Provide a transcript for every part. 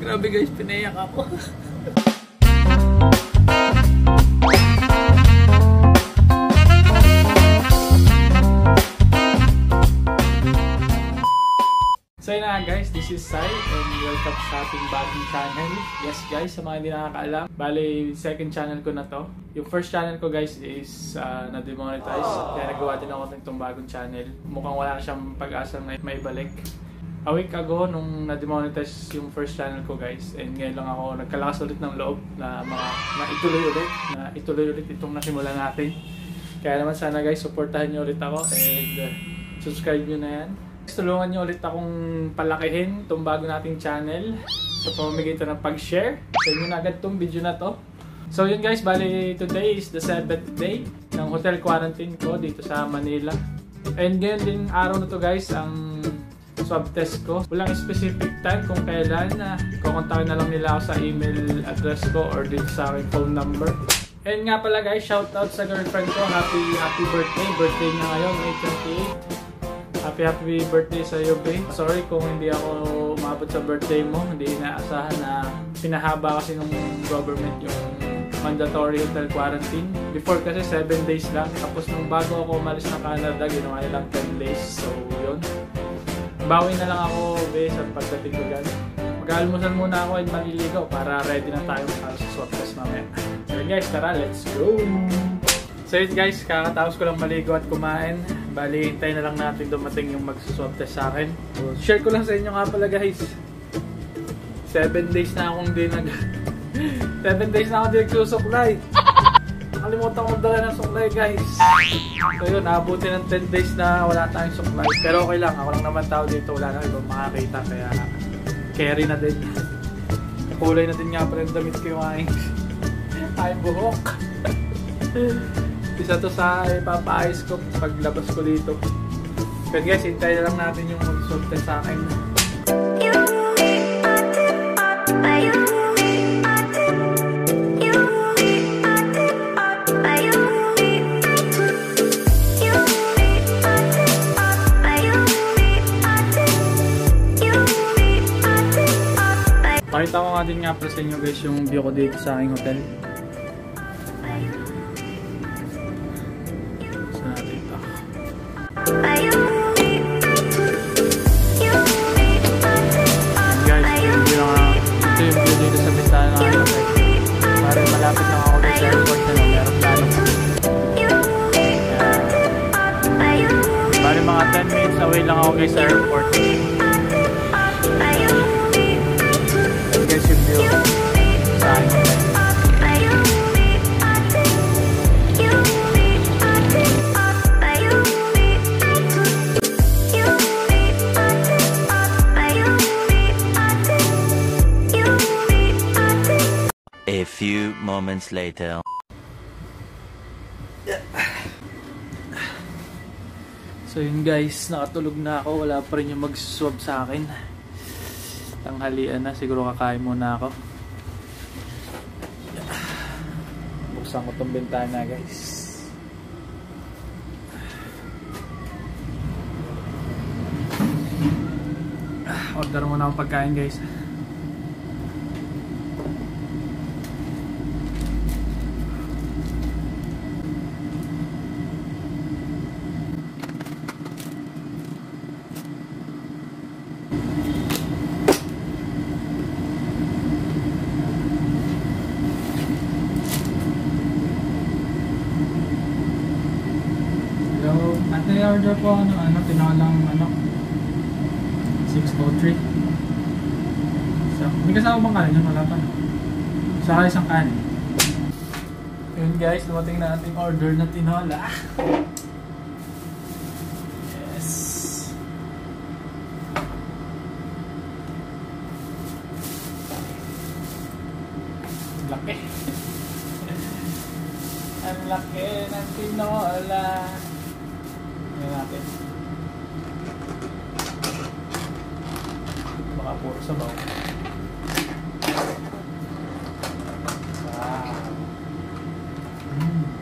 Grabe guys, pinayak ako. So yun na guys, this is Sai and welcome sa ating bagong channel. Yes guys, sa mga hindi nakakaalam, bali second channel ko na to. Yung first channel ko guys is na-demonetize, kaya nagawa din ako itong bagong channel. Mukhang wala na siyang pag-asang may balik. A week ago nung na-demonetize yung first channel ko guys, and ngayon lang ako nagkalakas ulit ng loob na ituloy ulit itong nasimulan natin. Kaya naman sana guys, supportahan nyo ulit ako and subscribe nyo na yan. Tulungan nyo ulit akong palakihin itong bago nating channel sa pamamagitan ng pag-share. Share nyo na agad itong video na to. So yun guys, bali today is the 7th day ng hotel quarantine ko dito sa Manila. And ngayon din araw na to guys ang swab test ko. Walang specific time kung kailan. Kukontakin na lang nila ako sa email address ko or dito sa aking phone number. And nga pala guys, shoutout sa girlfriend ko. Happy birthday. Birthday niya ngayon, May 28. Happy birthday sa iyo, babe. Sorry kung hindi ako umabot sa birthday mo. Hindi inaasahan na pinahaba kasi nung government yung mandatory hotel quarantine. Before kasi 7 days lang. Tapos nung bago ako umalis ng Canada, ginawa nilang 10 days. So yun. Bawi na lang ako, babe, sa pagdating ko dyan. Mag-almusal muna ako at maliligaw para ready na tayo para sa swab test mamaya. So guys, tara, let's go! So yun guys, kakatapos ko lang maligo at kumain. Bali, hintay na lang natin dumating yung magsuswab test sa akin. So, share ko lang sa inyo nga pala guys. 7 days na akong di 7 days na akong di nagsusuklay. Nakalimutan ko dala ng suklay guys. So yun, naabuti ng 10 days na wala tayong suklay. Pero okay lang, ako lang naman tao dito. Wala na ibang makakita kaya carry na din. Kulay na din nga pala yung damit ko yung aking buhok. Isa to sa ipapaayos ko paglabas ko dito. Pero guys, hintay na lang natin yung mag-swab test sa akin. Pakita ko nga din nga pala sa inyo guys yung view ko dito sa aking hotel. Mga 10 minutes away lang ako guys sa airport. Guys, yung view sa akin. A few moments later. So yun guys, nakatulog na ako. Wala pa rin yung mag-swab sa akin. Tanghalian na, siguro kakain muna ako. Buksan ko tong bintana guys. Order muna akong pagkain guys. Order po tinolang 603. So, may kasama bang kanin yun? Wala pa. Saka isang kanin. Yun guys, dumating na ating order na tinola. Yes. Laki. Ang laki ng tinola. Natin. Baka puro sabaw.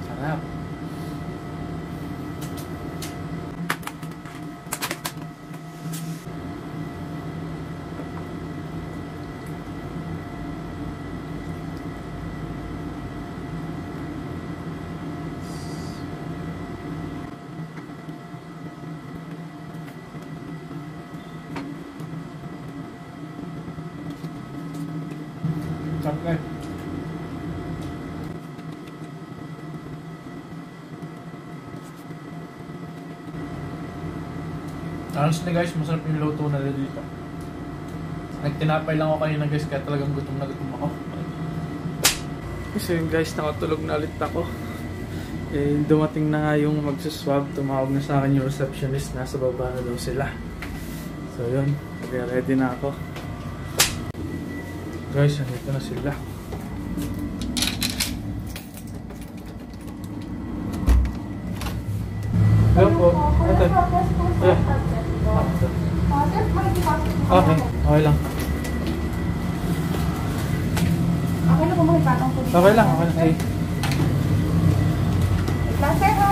Sarap. Honestly guys, masarap yung luto nila dito. Nagtinapay lang ako kanina guys, kaya talagang gutom na gutom ako. So yun guys, nakatulog na ulit ako. Eh, dumating na nga yung magsuswab. Tumawag na sa akin yung receptionist. Nasa baba na daw sila. So yun, ready na ako. Guys, nandito na sila. Hello po. Ito. Ayan. Okay, okay lang. Okay na po mga ipatong po dito. Okay lang, okay lang. Hey. Sir, ha?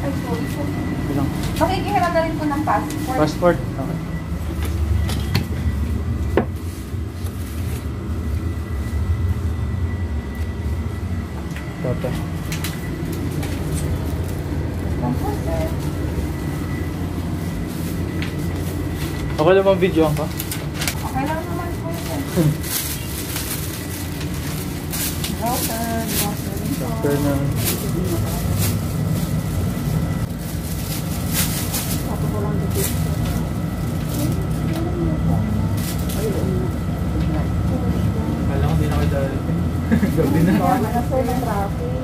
Ay, sorry po. Okay lang. Makikihirap na rin po ng passport. Passport? Okay. Toto. Lang po, sir. Okay lang bang videoan ka? Okay lang naman po, sir. Hello, sir. Good afternoon po. Afternoon. Sapo ko lang dito, sir. Ayun. Kala ko hindi na kayo darating. Gabi na. Wala na, sir, ng traffic.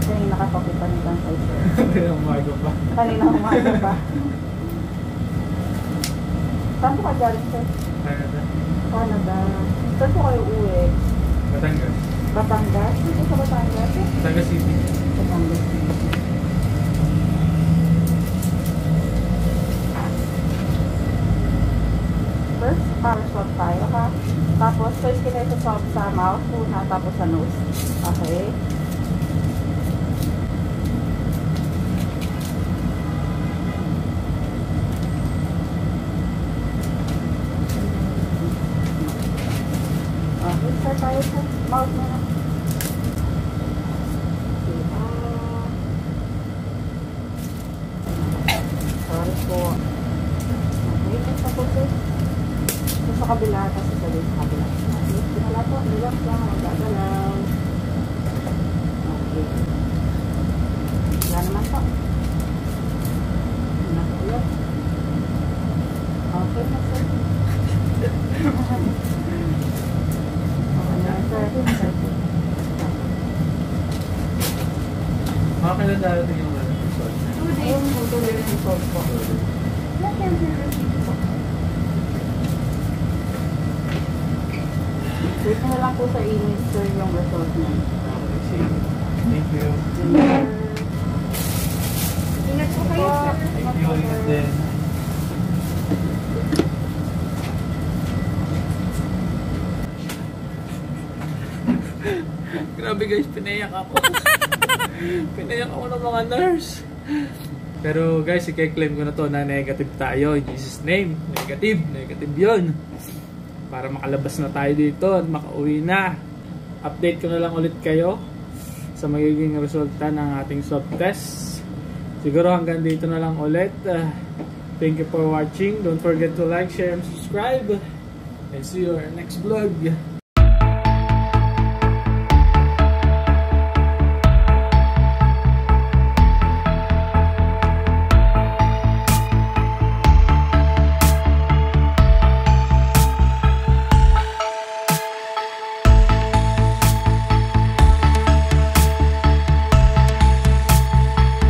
Kanina nakapagod pa nito ang sir. Kaya umaga pa. Kanina umaga pa. Saan po ka galing, sir? Canada. Canada. Saan po kayo uwi? Batangas. Batangas? Dito sa Batangas? Batangas City. Batangas. First, power swab tayo, ha? Tapos, first kita ito swab sa mouth muna, tapos sa nose. Okay? Okay, start tayo sa mouth muna. Sorry po. Okay, tapos sa kabila, tapos sa kabila. Okay, pinala po, relax lang, magagalaw. Okay. Wala naman po. Nakulot. Okay na, sir. Okay na, sir. Mga kailan darating yung result? Ayun, tuloy yung result po. Wait na lang po sa email, sir, yung result niya. Thank you. Ingat po kayo, sir. Thank you. Ingat din. Grabe guys, pinayak ako. Pinayak ako ng mga nurse. Pero guys, i-claim ko na to na negative tayo. In Jesus name, negative. Negative yun. Para makalabas na tayo dito at makauwi na. Update ko na lang ulit kayo sa magiging resulta ng ating swab test. Siguro hanggang dito na lang ulit. Thank you for watching. Don't forget to like, share, and subscribe. And see you in our next vlog.